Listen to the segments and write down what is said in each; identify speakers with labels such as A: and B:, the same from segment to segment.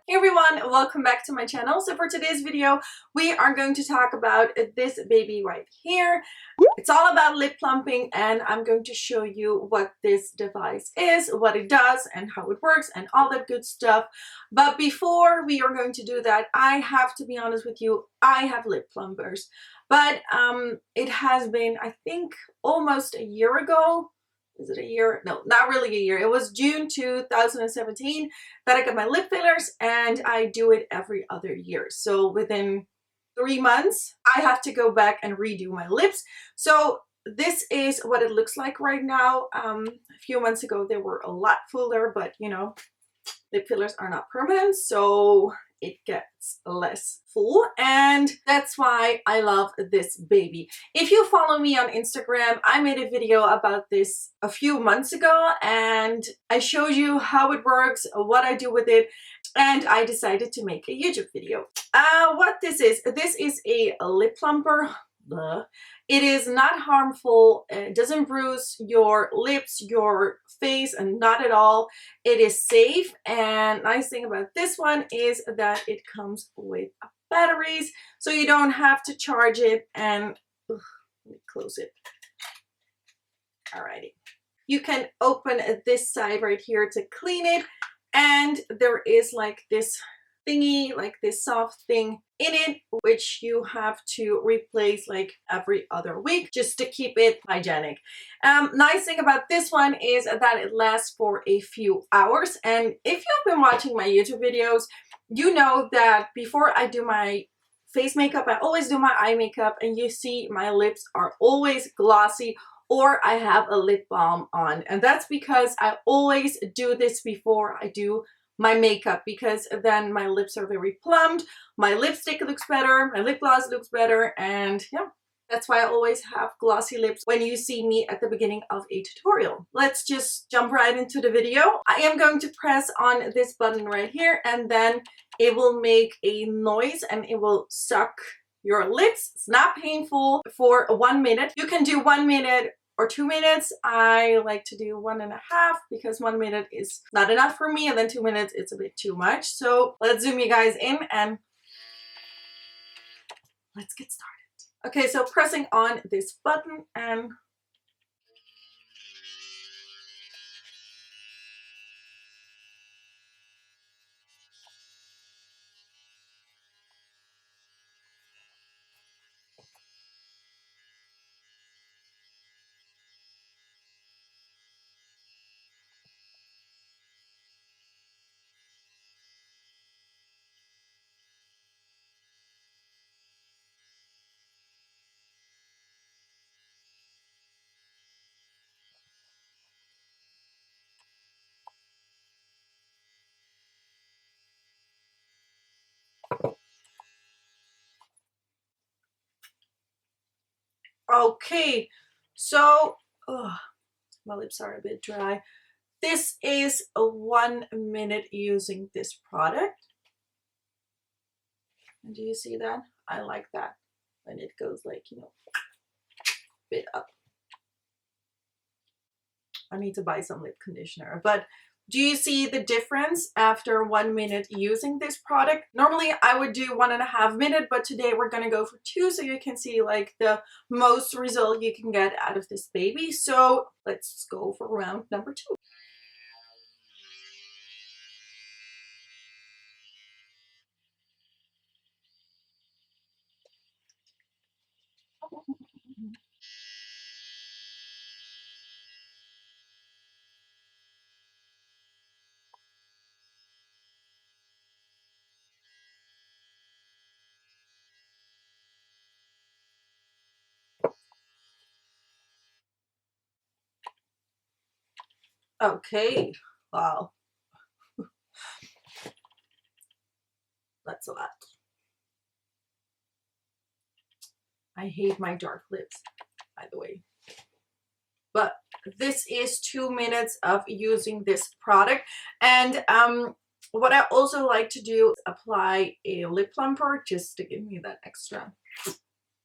A: Everyone, welcome back to my channel. So for today's video we are going to talk about this baby right here. It's all about lip plumping, and I'm going to show you what this device is, what it does, and how it works, and all that good stuff. But before we are going to do that, I have to be honest with you, I have lip plumpers, but it has been, I think, almost a year ago. Is it a year? No, not really a year. It was June 2017 that I got my lip fillers, and I do it every other year. So within 3 months, I have to go back and redo my lips. So this is what it looks like right now. A few months ago, they were a lot fuller, but you know, lip fillers are not permanent, so it gets less full, and that's why I love this baby. If you follow me on Instagram, I made a video about this a few months ago, and I showed you how it works, what I do with it, and I decided to make a YouTube video. What this is a lip plumper. It is not harmful, it doesn't bruise your lips, your face, and not at all. It is safe, and nice thing about this one is that it comes with batteries, so you don't have to charge it. And let me close it. Alrighty. You can open this side right here to clean it, and there is like this thingy, like this soft thing in it, which you have to replace like every other week just to keep it hygienic. Nice thing about this one is that it lasts for a few hours, and if you've been watching my YouTube videos, you know that before I do my face makeup, I always do my eye makeup, and you see my lips are always glossy, or I have a lip balm on, and that's because I always do this before I do my makeup, because then my lips are very plumped, my lipstick looks better, my lip gloss looks better, and yeah, that's why I always have glossy lips when you see me at the beginning of a tutorial. Let's just jump right into the video. I am going to press on this button right here, and then it will make a noise and it will suck your lips. It's not painful for 1 minute. You can do 1 minute or 2 minutes. I like to do 1.5 because 1 minute is not enough for me, and then 2 minutes it's a bit too much. So let's zoom you guys in and let's get started. Okay, so pressing on this button, and okay, so my lips are a bit dry. This is a 1 minute using this product. And do you see that? I like that when it goes like, you know, a bit up. I need to buy some lip conditioner, but do you see the difference after 1 minute using this product? Normally I would do 1.5 minutes, but today we're gonna go for 2, so you can see like the most result you can get out of this baby. So let's go for round number 2. Okay, wow, that's a lot. I hate my dark lips, by the way. But this is 2 minutes of using this product. And what I also like to do is apply a lip plumper just to give me that extra,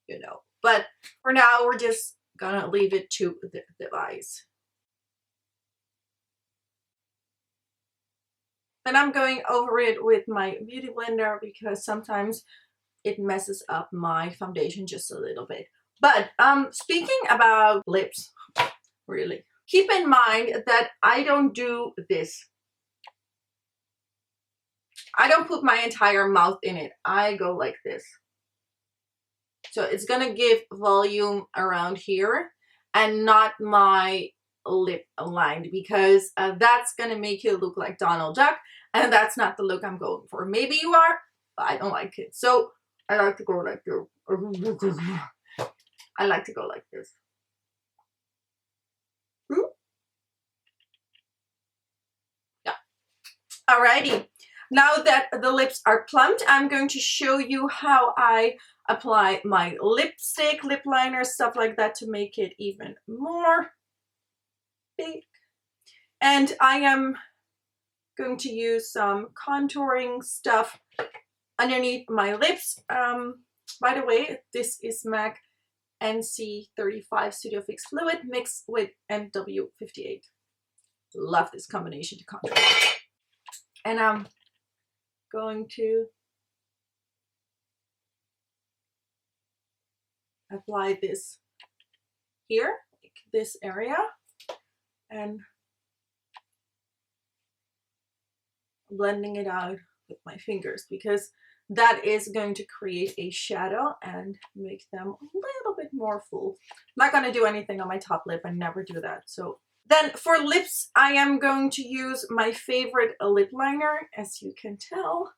A: you know. But for now, we're just gonna leave it to the eyes. And I'm going over it with my beauty blender because sometimes it messes up my foundation just a little bit. But speaking about lips, really, keep in mind that I don't do this. I don't put my entire mouth in it. I go like this. So it's gonna give volume around here and not my lip lined, because that's gonna make you look like Donald Duck, and that's not the look I'm going for. Maybe you are, but I don't like it. So I like to go like this. I like to go like this. Yeah. Alrighty. Now that the lips are plumped, I'm going to show you how I apply my lipstick, lip liner, stuff like that to make it even more big. And I am going to use some contouring stuff underneath my lips. By the way, this is MAC NC35 Studio Fix Fluid mixed with NW58. Love this combination to contour. And I'm going to apply this here, like this area, and blending it out with my fingers, because that is going to create a shadow and make them a little bit more full. I'm not going to do anything on my top lip. I never do that. So then for lips, I am going to use my favorite lip liner, as you can tell.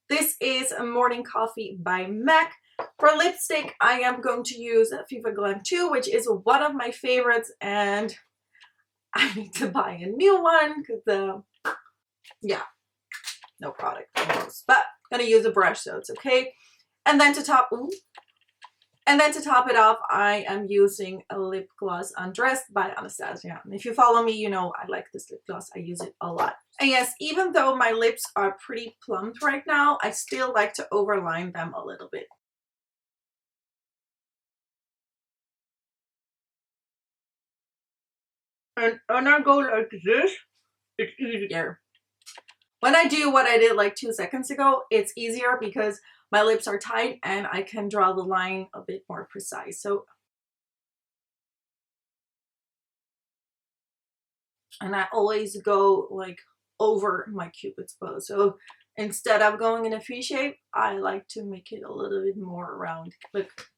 A: This is a Morning Coffee by MAC. For lipstick, I am going to use Viva Glam 2, which is one of my favorites, and I need to buy a new one because, yeah, no product almost. But I'm gonna use a brush, so it's okay. And then to top, it off, I am using a lip gloss Undressed by Anastasia. And if you follow me, you know I like this lip gloss. I use it a lot. And yes, even though my lips are pretty plumped right now, I still like to overline them a little bit. And when I go like this, it's easier. When I do what I did like 2 seconds ago, it's easier because my lips are tight and I can draw the line a bit more precise. So, and I always go like over my cupid's bow. So instead of going in a V shape, I like to make it a little bit more round. Look.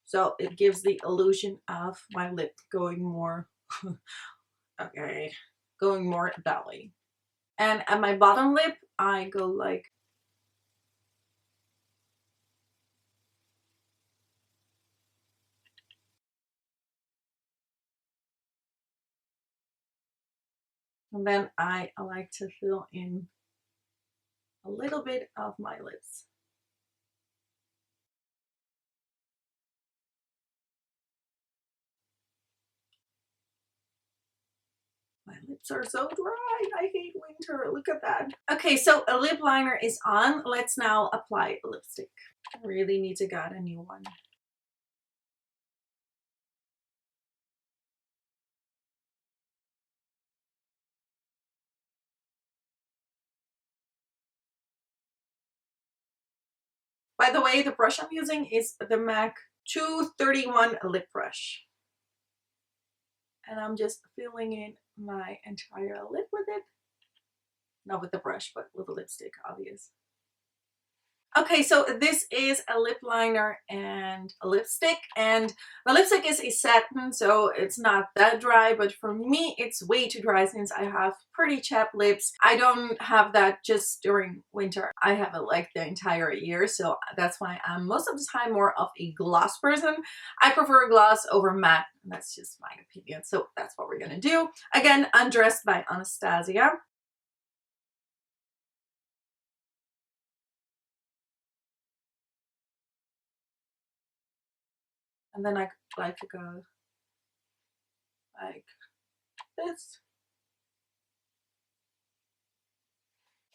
A: So it gives the illusion of my lip going more, okay, going more that way. And at my bottom lip, I go like, and then I like to fill in a little bit of my lips. My lips are so dry. I hate winter. Look at that. Okay, so a lip liner is on. Let's now apply lipstick. I really need to get a new one. By the way, the brush I'm using is the MAC 231 lip brush. And I'm just filling in my entire lip with it. Not with the brush, but with the lipstick, obvious. Okay, so this is a lip liner and a lipstick, and the lipstick is a satin, so it's not that dry, but for me it's way too dry since I have pretty chapped lips. I don't have that just during winter. I have it like the entire year, so that's why I'm most of the time more of a gloss person. I prefer gloss over matte, and that's just my opinion, so that's what we're gonna do. Again, Undressed by Anastasia. And then I like to go like this,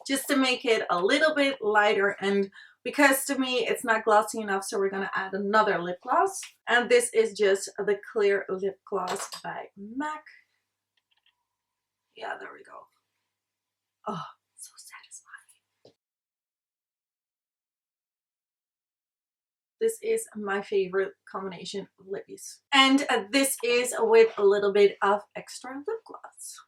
A: just to make it a little bit lighter and because to me it's not glossy enough, so we're gonna add another lip gloss. And this is just the clear lip gloss by MAC. Yeah, there we go. Oh, so satisfying. This is my favorite combination of lippies. And this is with a little bit of extra lip gloss.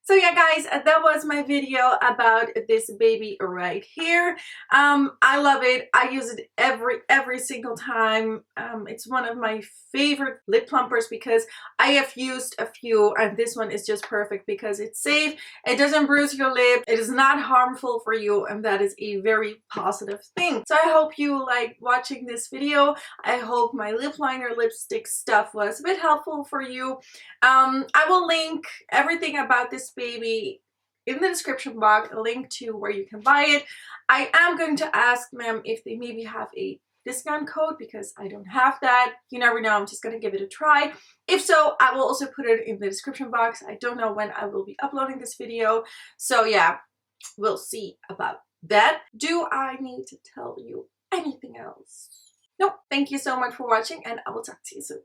A: So yeah guys, that was my video about this baby right here. I love it. I use it every single time. It's one of my favorite lip plumpers because I have used a few, and this one is just perfect because it's safe, it doesn't bruise your lip, it is not harmful for you, and that is a very positive thing. So I hope you like watching this video. I hope my lip liner lipstick stuff was a bit helpful for you. I will link everything about this baby in the description box, a link to where you can buy it. I am going to ask them if they maybe have a discount code because I don't have that. You never know, I'm just gonna give it a try. If so, I will also put it in the description box. I don't know when I will be uploading this video, so yeah, we'll see about that. Do I need to tell you anything else? No, thank you so much for watching, and I will talk to you soon.